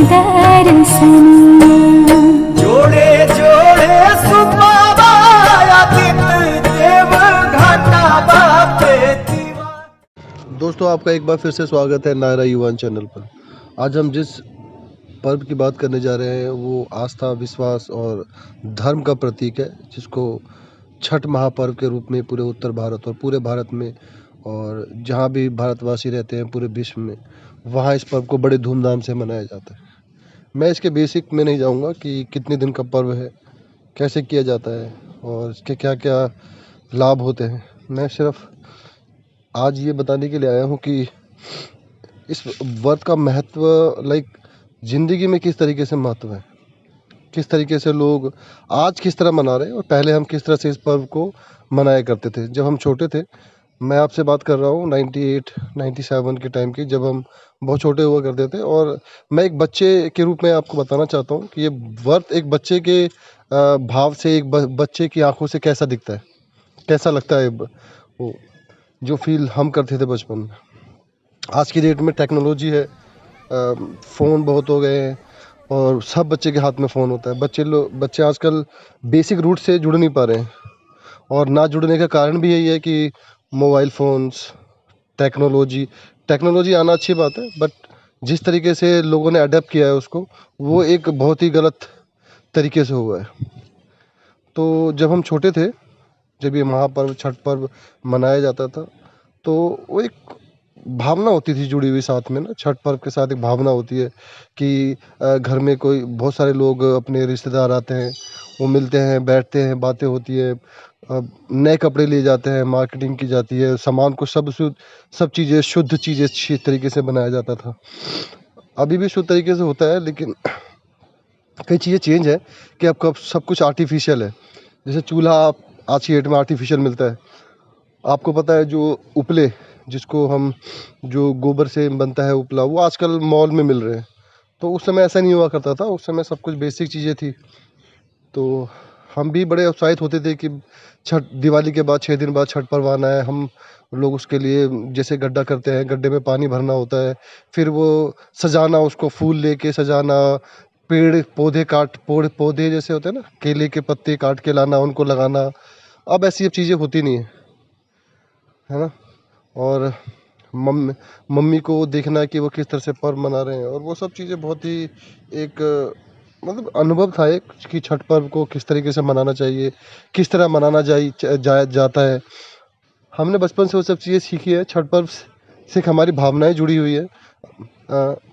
दर्शनिया। जोड़े जोड़े देव घाटा बापे। दोस्तों, आपका एक बार फिर से स्वागत है नायरा युवान चैनल पर। आज हम जिस पर्व की बात करने जा रहे हैं वो आस्था, विश्वास और धर्म का प्रतीक है, जिसको छठ महापर्व के रूप में पूरे उत्तर भारत और पूरे भारत में और जहाँ भी भारतवासी रहते हैं पूरे विश्व में, वहाँ इस पर्व को बड़े धूमधाम से मनाया जाता है। मैं इसके बेसिक में नहीं जाऊँगा कि कितने दिन का पर्व है, कैसे किया जाता है और इसके क्या क्या लाभ होते हैं। मैं सिर्फ आज ये बताने के लिए आया हूँ कि इस व्रत का महत्व ज़िंदगी में किस तरीके से महत्व है, किस तरीके से लोग आज किस तरह मना रहे हैं और पहले हम किस तरह से इस पर्व को मनाया करते थे जब हम छोटे थे। मैं आपसे बात कर रहा हूँ 98 97 के टाइम की, जब हम बहुत छोटे हुआ करते थे। और मैं एक बच्चे के रूप में आपको बताना चाहता हूँ कि ये व्रत एक बच्चे के भाव से, एक बच्चे की आंखों से कैसा दिखता है, कैसा लगता है वो जो फील हम करते थे बचपन में। आज की डेट में टेक्नोलॉजी है, फ़ोन बहुत हो गए हैं और सब बच्चे के हाथ में फ़ोन होता है। बच्चे आजकल बेसिक रूट से जुड़ नहीं पा रहे हैं और ना जुड़ने का कारण भी यही है कि मोबाइल फ़ोन्स, टेक्नोलॉजी आना अच्छी बात है, बट जिस तरीके से लोगों ने अडेप्ट किया है उसको, वो एक बहुत ही गलत तरीके से हुआ है। तो जब हम छोटे थे, जब ये महापर्व छठ पर्व मनाया जाता था, तो वो एक भावना होती थी जुड़ी हुई साथ में ना। छठ पर्व के साथ एक भावना होती है कि घर में कोई बहुत सारे लोग अपने रिश्तेदार आते हैं, वो मिलते हैं, बैठते हैं, बातें होती है, नए कपड़े लिए जाते हैं, मार्केटिंग की जाती है, सामान को सब चीज़ें शुद्ध चीज़ें अच्छी तरीके से बनाया जाता था। अभी भी शुद्ध तरीके से होता है, लेकिन कई चीज़ें चेंज है कि अब सब कुछ आर्टिफिशियल है। जैसे चूल्हा आज की डेट में आर्टिफिशियल मिलता है। आपको पता है जो उपले, जिसको हम जो गोबर से बनता है उपला, वो आजकल मॉल में मिल रहे हैं। तो उस समय ऐसा नहीं हुआ करता था, उस समय सब कुछ बेसिक चीज़ें थी। तो हम भी बड़े उत्साहित होते थे कि दिवाली के बाद 6 दिन बाद छठ पर्व आना है। हम लोग उसके लिए जैसे गड्ढा करते हैं, गड्ढे में पानी भरना होता है, फिर वो सजाना, उसको फूल लेके सजाना, पेड़ पौधे जैसे होते हैं ना, केले के पत्ते काट के लाना, उनको लगाना। अब ऐसी चीज़ें होती नहीं है ना। और मम्मी को देखना कि वो किस तरह से पर्व मना रहे हैं, और वो सब चीज़ें बहुत ही एक अनुभव था एक, कि छठ पर्व को किस तरीके से मनाना चाहिए, किस तरह मनाना जाता है। हमने बचपन से वो सब चीज़ें सीखी है। छठ पर्व से हमारी भावनाएं जुड़ी हुई है।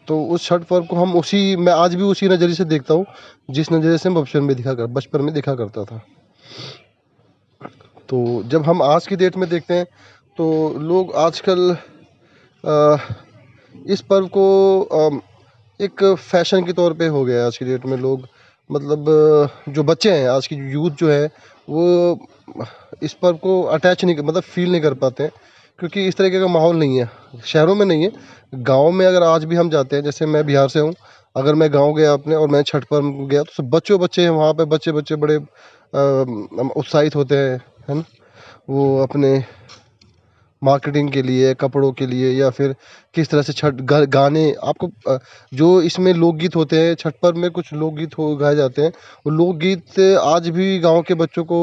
तो उस छठ पर्व को मैं आज भी उसी नज़रिए से देखता हूँ जिस नज़रिए से बचपन में देखा करता था। तो जब हम आज की डेट में देखते हैं तो लोग आजकल इस पर्व को एक फैशन के तौर पे हो गया है। आज की डेट में लोग, जो बच्चे हैं, आज की यूथ जो है, वो इस पर्व को अटैच नहीं, फील नहीं कर पाते हैं, क्योंकि इस तरीके का माहौल नहीं है। शहरों में नहीं है, गांव में अगर आज भी हम जाते हैं, जैसे मैं बिहार से हूँ, अगर मैं गांव गया अपने और मैं छठ पर्व गया, तो सब बच्चे हैं वहाँ पे, बच्चे बड़े उत्साहित होते हैं, है ना। वो अपने मार्केटिंग के लिए, कपड़ों के लिए, या फिर किस तरह से गाने आपको जो इसमें लोकगीत होते हैं, छठ पर्व में कुछ लोकगीत गाए जाते हैं। वो लोकगीत आज भी गांव के बच्चों को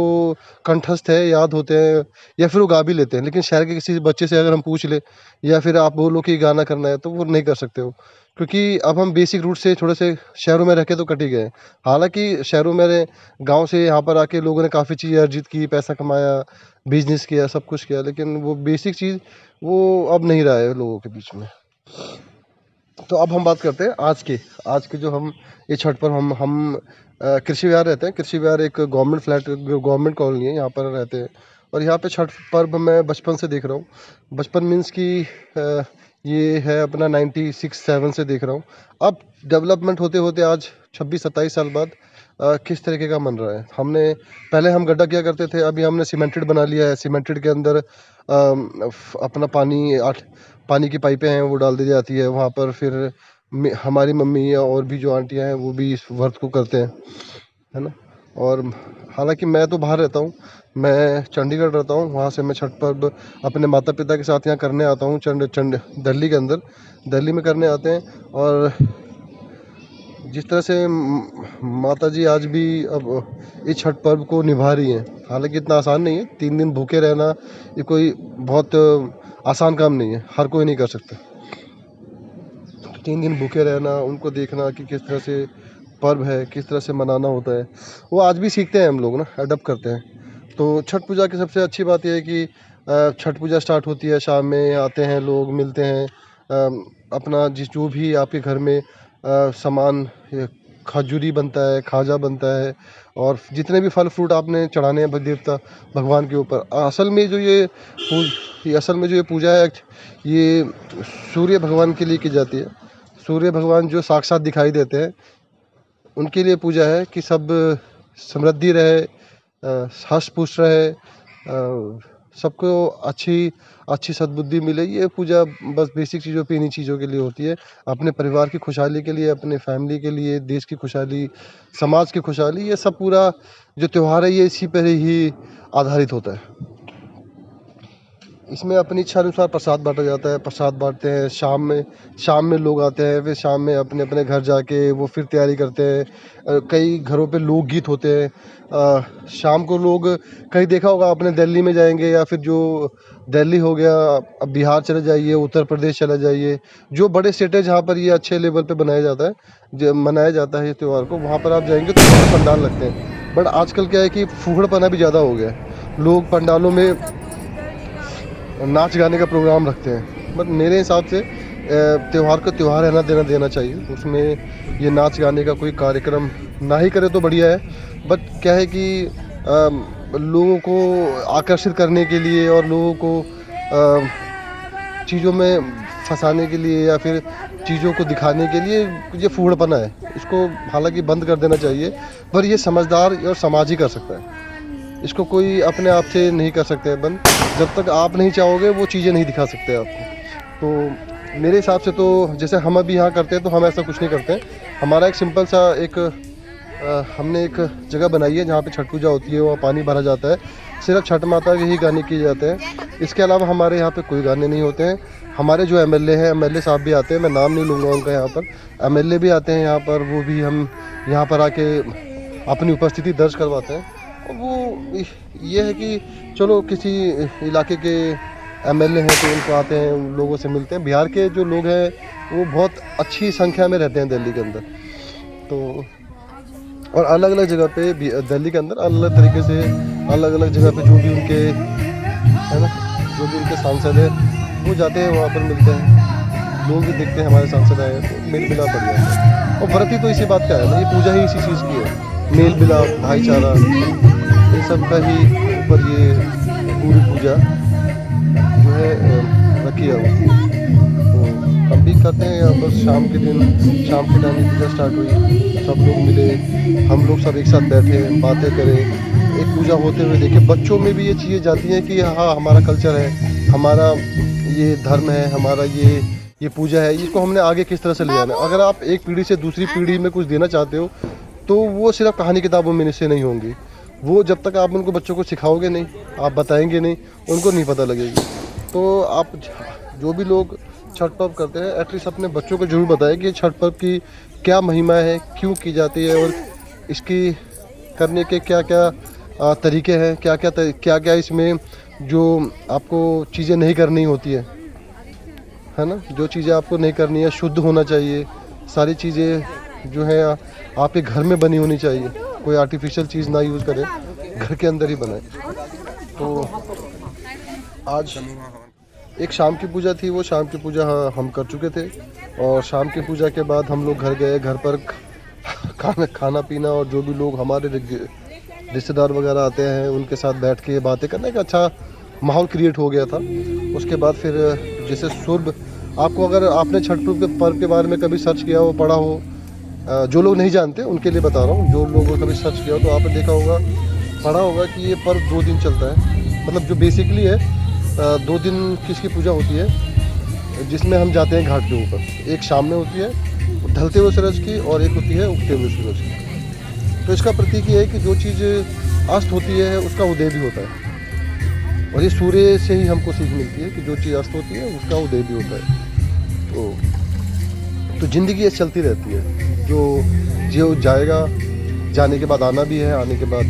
कंठस्थ है, याद होते हैं, या फिर वो गा भी लेते हैं। लेकिन शहर के किसी बच्चे से अगर हम पूछ ले, या फिर आप बोलो कि गाना करना है, तो वो नहीं कर सकते हो, क्योंकि अब हम बेसिक रूट से थोड़े से शहरों में रह के तो कट ही गए। हालांकि शहरों में, गांव से यहाँ पर आके लोगों ने काफ़ी चीज़ें अर्जित की, पैसा कमाया, बिजनेस किया, सब कुछ किया, लेकिन वो बेसिक चीज़ वो अब नहीं रहा है लोगों के बीच में। तो अब हम बात करते हैं आज के जो हम ये छठ पर हम कृषि विहार रहते हैं। कृषि विहार एक गवर्नमेंट कॉलोनी है, यहाँ पर रहते हैं। और यहाँ पे छठ पर्व मैं बचपन से देख रहा हूँ। बचपन मीन्स कि ये है अपना 96-7 से देख रहा हूँ। अब डेवलपमेंट होते होते आज 26-27 साल बाद किस तरीके का बन रहा है। पहले हम गड्ढा किया करते थे, अभी हमने सीमेंटेड बना लिया है। सीमेंटेड के अंदर अपना पानी की पाइपें हैं, वो डाल दी जाती है वहाँ पर। फिर हमारी मम्मी या और भी जो आंटियाँ हैं, वो भी इस व्रत को करते हैं, है ना। और हालांकि मैं तो बाहर रहता हूँ, मैं चंडीगढ़ रहता हूँ। वहाँ से मैं छठ पर्व अपने माता पिता के साथ यहाँ करने आता हूँ, दिल्ली के अंदर, दिल्ली में करने आते हैं। और जिस तरह से माता जी आज भी अब इस छठ पर्व को निभा रही हैं, हालांकि इतना आसान नहीं है। 3 दिन भूखे रहना ये कोई बहुत आसान काम नहीं है, हर कोई नहीं कर सकता। 3 दिन भूखे रहना, उनको देखना कि किस तरह से पर्व है, किस तरह से मनाना होता है, वो आज भी सीखते हैं हम लोग ना, अडॉप्ट करते हैं। तो छठ पूजा की सबसे अच्छी बात यह है कि छठ पूजा स्टार्ट होती है, शाम में आते हैं लोग, मिलते हैं, अपना जो भी आपके घर में सामान, खजूरी बनता है, खाजा बनता है, और जितने भी फल फ्रूट आपने चढ़ाने हैं देवता भगवान के ऊपर। असल में जो ये पूजा है, ये सूर्य भगवान के लिए की जाती है। सूर्य भगवान जो साक्षात दिखाई देते हैं, उनके लिए पूजा है कि सब समृद्धि रहे, हर्ष पुष्ट रहे, सबको अच्छी सद्बुद्धि मिले। ये पूजा बस बेसिक चीज़ों पे, इन्हीं चीज़ों के लिए होती है, अपने परिवार की खुशहाली के लिए, अपने फैमिली के लिए, देश की खुशहाली, समाज की खुशहाली। ये सब पूरा जो त्यौहार है ये इसी पर ही आधारित होता है। इसमें अपनी इच्छा अनुसार प्रसाद बांटा जाता है, प्रसाद बांटते हैं। शाम में लोग आते हैं, फिर शाम में अपने अपने घर जाके वो फिर तैयारी करते हैं। कई घरों पे लोकगीत होते हैं। शाम को लोग, कहीं देखा होगा आपने, दिल्ली में जाएंगे या फिर जो दिल्ली हो गया, अब बिहार चले जाइए, उत्तर प्रदेश चले जाइए, जो बड़े स्टेट है जहाँ पर ये अच्छे लेवल पे मनाया जाता है इस त्यौहार को, वहाँ पर आप जाएंगे तो बड़े पंडाल लगते हैं। बट आजकल क्या है कि फूहड़पना भी ज़्यादा हो गया है, लोग पंडालों में नाच गाने का प्रोग्राम रखते हैं। बट मेरे हिसाब से त्यौहार को त्यौहार रहना देना चाहिए, उसमें ये नाच गाने का कोई कार्यक्रम ना ही करे तो बढ़िया है। बट क्या है कि लोगों को आकर्षित करने के लिए और लोगों को चीज़ों में फंसाने के लिए या फिर चीज़ों को दिखाने के लिए ये फूहड़पना है, इसको हालांकि बंद कर देना चाहिए। पर ये समझदार और समाज ही कर सकता है, इसको कोई अपने आप से नहीं कर सकते हैं बंद। जब तक आप नहीं चाहोगे वो चीज़ें नहीं दिखा सकते आपको। तो मेरे हिसाब से तो जैसे हम अभी यहाँ करते हैं, तो हम ऐसा कुछ नहीं करते हैं। हमारा एक सिंपल सा हमने एक जगह बनाई है जहाँ पे छठ पूजा होती है, वहाँ पानी भरा जाता है, सिर्फ छठ माता के ही गाने किए जाते हैं। इसके अलावा हमारे यहाँ पे कोई गाने नहीं होते हैं। हमारे जो एमएलए हैं, एमएलए साहब भी आते हैं, मैं नाम नहीं लूँगा उनका, यहाँ पर एमएलए भी आते हैं यहाँ पर, वो भी हम यहाँ पर आके अपनी उपस्थिति दर्ज करवाते हैं। वो ये है कि चलो किसी इलाके के एमएलए हैं तो उनको आते हैं, उन लोगों से मिलते हैं। बिहार के जो लोग हैं वो बहुत अच्छी संख्या में रहते हैं दिल्ली के अंदर, तो और अलग अलग जगह पे दिल्ली के अंदर अलग अलग तरीके से, अलग अलग जगह पे जो भी उनके है ना, जो भी उनके सांसद है वो जाते हैं, वहाँ पर मिलते हैं, लोग भी देखते हैं हमारे सांसद आए हैं, तो मेल मिलाप बढ़ जाता है। और व्रत ही तो इसी बात का है ना, ये पूजा ही इसी चीज़ की है, मेल मिलाप, भाईचारा, ये सब का ही ऊपर ये पूरी पूजा जो है रखी होती है। तो हम भी करते हैं यहाँ पर, शाम के टाइम पूजा स्टार्ट हुई, सब लोग मिले, हम लोग सब एक साथ बैठे, बातें करें, एक पूजा होते हुए देखे। बच्चों में भी ये चीज़ें जाती हैं कि हाँ हमारा कल्चर है, हमारा ये धर्म है, हमारा ये पूजा है, इसको हमने आगे किस तरह से ले जाना है। अगर आप एक पीढ़ी से दूसरी पीढ़ी में कुछ देना चाहते हो तो वो सिर्फ कहानी किताबों में से नहीं होंगी, वो जब तक आप उनको बच्चों को सिखाओगे नहीं, आप बताएंगे नहीं, उनको नहीं पता लगेगी। तो आप जो भी लोग छठ पर्व करते हैं, एटलीस्ट अपने बच्चों को जरूर बताएं कि छठ पर्व की क्या महिमा है, क्यों की जाती है, और इसकी करने के क्या क्या तरीके हैं, क्या क्या इसमें जो आपको चीज़ें नहीं करनी होती है ना, जो चीज़ें आपको नहीं करनी है, शुद्ध होना चाहिए, सारी चीज़ें जो है आपके घर में बनी होनी चाहिए, कोई आर्टिफिशियल चीज़ ना यूज़ करें, घर के अंदर ही बनाए। तो आज एक शाम की पूजा थी, वो शाम की पूजा हम कर चुके थे, और शाम की पूजा के बाद हम लोग घर गए, घर पर खाना पीना, और जो भी लोग हमारे रिश्तेदार वगैरह आते हैं उनके साथ बैठ के बातें करने का अच्छा माहौल क्रिएट हो गया था। उसके बाद फिर जैसे सुबह आपको, अगर आपने छठ पर्व के बारे में कभी सर्च किया हो, पढ़ा हो, जो लोग नहीं जानते उनके लिए बता रहा हूँ, जो लोगों ने कभी सर्च किया हो तो आपने देखा होगा, पढ़ा होगा कि ये पर्व 2 दिन चलता है। मतलब जो बेसिकली है 2 दिन किसकी पूजा होती है, जिसमें हम जाते हैं घाट के ऊपर। एक शाम में होती है ढलते हुए सूरज की, और एक होती है उगते हुए सूरज की। तो इसका प्रतीक ये है कि जो चीज़ अस्त होती है उसका उदय भी होता है, और ये सूर्य से ही हमको सीख मिलती है कि जो चीज़ अस्त होती है उसका उदय भी होता है। तो ज़िंदगी ऐसे चलती रहती है। जो जो जाएगा, जाने के बाद आना भी है, आने के बाद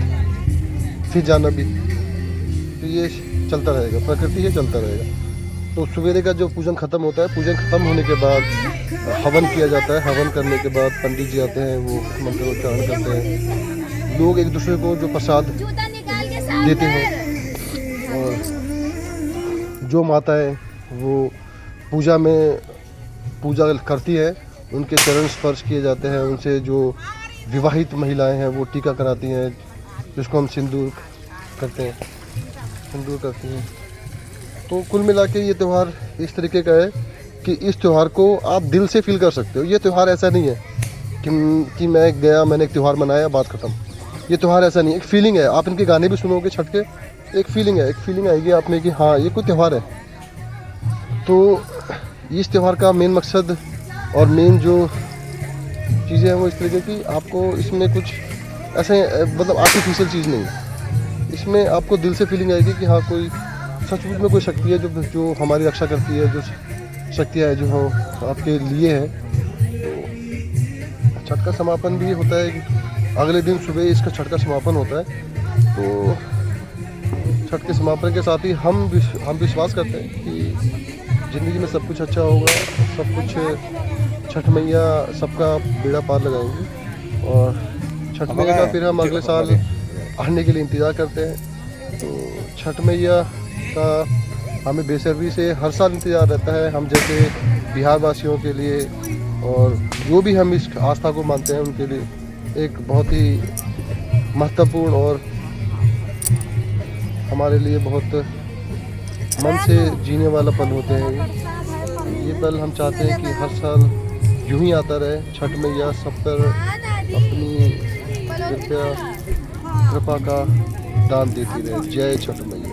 फिर जाना भी, तो ये चलता रहेगा, प्रकृति ये चलता रहेगा। तो सवेरे का जो पूजन खत्म होता है, पूजन खत्म होने के बाद हवन किया जाता है। हवन करने के बाद पंडित जी आते हैं, वो मंत्र उच्चारण करते हैं। लोग एक दूसरे को जो प्रसाद देते हैं, और जो माता है वो पूजा में पूजा करती है, उनके चरण स्पर्श किए जाते हैं। उनसे जो विवाहित महिलाएं हैं वो टीका कराती हैं, जिसको हम सिंदूर करते हैं, सिंदूर करती हैं। तो कुल मिला के ये त्यौहार इस तरीके का है कि इस त्यौहार को आप दिल से फील कर सकते हो। ये त्यौहार ऐसा नहीं है कि मैं गया, मैंने एक त्यौहार मनाया, बात खत्म। ये त्यौहार ऐसा नहीं है, एक फीलिंग है। आप इनके गाने भी सुनोगे छठ के, एक फीलिंग है, एक फीलिंग आएगी आप में कि हाँ ये कोई त्यौहार है। तो इस त्यौहार का मेन मकसद और मेन जो चीज़ें हैं वो इस तरीके की, आपको इसमें कुछ ऐसे मतलब आर्टिफिशियल चीज़ नहीं है। इसमें आपको दिल से फीलिंग आएगी कि हाँ कोई सचमुच में कोई शक्ति है जो हमारी रक्षा करती है, जो शक्तियाँ है जो आपके लिए है। तो छठ का समापन भी होता है, अगले दिन सुबह इसका छठ का समापन होता है। तो छठ के समापन के साथ ही हम विश्वास करते हैं कि ज़िंदगी में सब कुछ अच्छा होगा, सब कुछ छठ मैया सबका बेड़ा पार लगाएंगी। और छठ मैया का फिर हम अगले साल आने के लिए इंतज़ार करते हैं। तो छठ मैया का हमें बेसब्री से हर साल इंतज़ार रहता है, हम जैसे बिहार वासियों के लिए, और जो भी हम इस आस्था को मानते हैं उनके लिए एक बहुत ही महत्वपूर्ण और हमारे लिए बहुत मन से जीने वाला पल होते हैं। ये पल हम चाहते हैं कि हर साल यूं ही आता रहे। छठ मैया सब पर अपनी कृपा का दान देती रहे। जय छठ मैया।